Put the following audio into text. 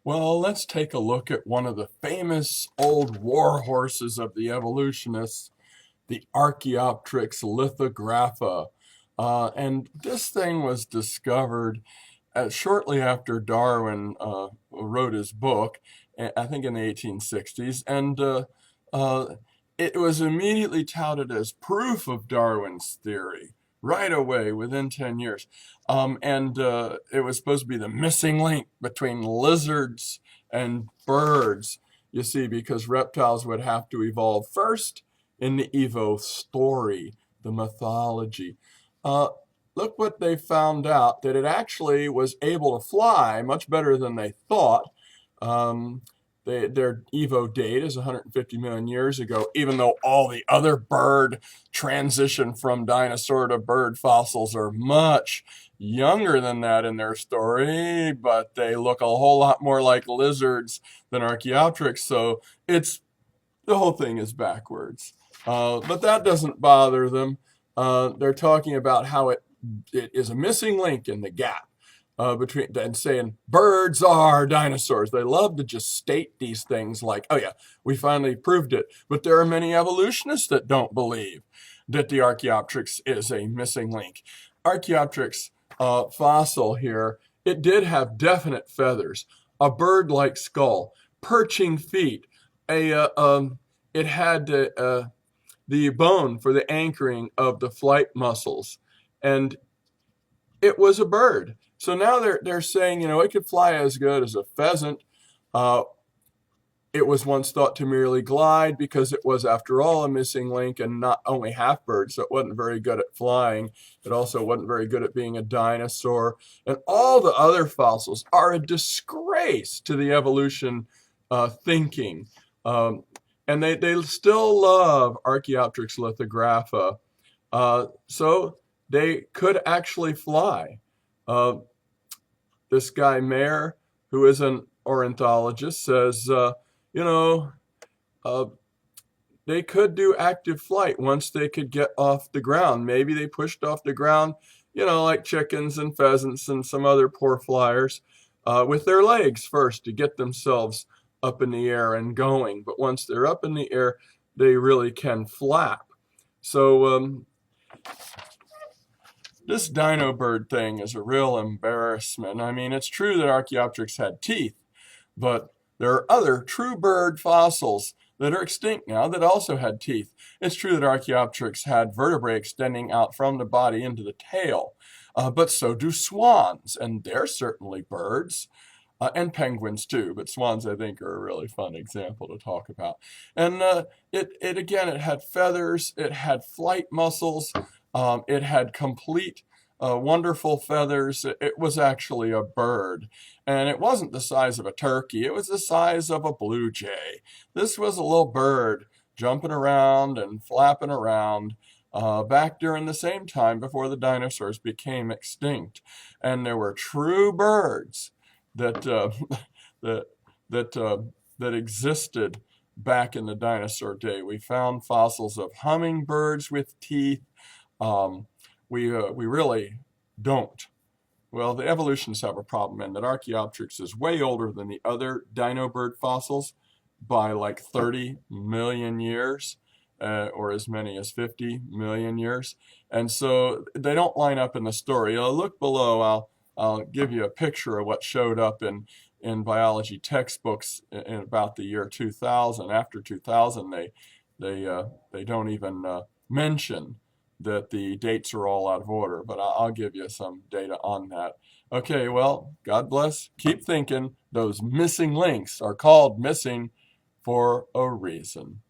Well, let's take a look at one of the famous old war horses of the evolutionists, the Archaeopteryx lithographa. And this thing was discovered shortly after Darwin wrote his book, I think in the 1860s, and uh, it was immediately touted as proof of Darwin's theory right away within 10 years. And it was supposed to be the missing link between lizards and birds, you see, because reptiles would have to evolve first in the Evo story, the mythology. Uh, Look what they found out, that it actually was able to fly much better than they thought. Um, their Evo date is 150 million years ago, even though all the other bird transition from dinosaur to bird fossils are much younger than that in their story, but they look a whole lot more like lizards than Archaeopteryx, so the whole thing is backwards. But that doesn't bother them. They're talking about how it is a missing link in the gap between and saying birds are dinosaurs. They love to just state these things like, oh yeah, we finally proved it. But there are many evolutionists that don't believe that the Archaeopteryx is a missing link. Archaeopteryx fossil here, it did have definite feathers, a bird-like skull, perching feet, it had the bone for the anchoring of the flight muscles, and it was a bird. So now they're saying, it could fly as good as a pheasant. Uh, it was once thought to merely glide because it was, after all, a missing link and not only half bird, so it wasn't very good at flying. It also wasn't very good at being a dinosaur. And all the other fossils are a disgrace to the evolution thinking. And they still love Archaeopteryx lithographa. So they could actually fly. This guy Mayer, who is an ornithologist, says, uh, they could do active flight once they could get off the ground. Maybe they pushed off the ground, like chickens and pheasants and some other poor flyers, with their legs first to get themselves up in the air and going. But once they're up in the air, they really can flap. So this Dino-bird thing is a real embarrassment. I mean, it's true that Archaeopteryx had teeth, but there are other true bird fossils that are extinct now that also had teeth. It's true that Archaeopteryx had vertebrae extending out from the body into the tail, but so do swans, and they're certainly birds. And penguins too, but swans I think are a really fun example to talk about. And it had feathers, it had flight muscles, it had complete wonderful feathers. It was actually a bird, and it wasn't the size of a turkey. It was the size of a blue jay. This was a little bird jumping around and flapping around back during the same time before the dinosaurs became extinct. And there were true birds that that that existed back in the dinosaur day. We found fossils of hummingbirds with teeth. We really don't. Well, the evolutionists have a problem in that Archaeopteryx is way older than the other dino-bird fossils by like 30 million years, or as many as 50 million years. And so they don't line up in the story. Look below. I'll give you a picture of what showed up in biology textbooks in about the year 2000. After 2000, they don't even mention that the dates are all out of order, but I'll give you some data on that. Okay, well, God bless. Keep thinking. Those missing links are called missing for a reason.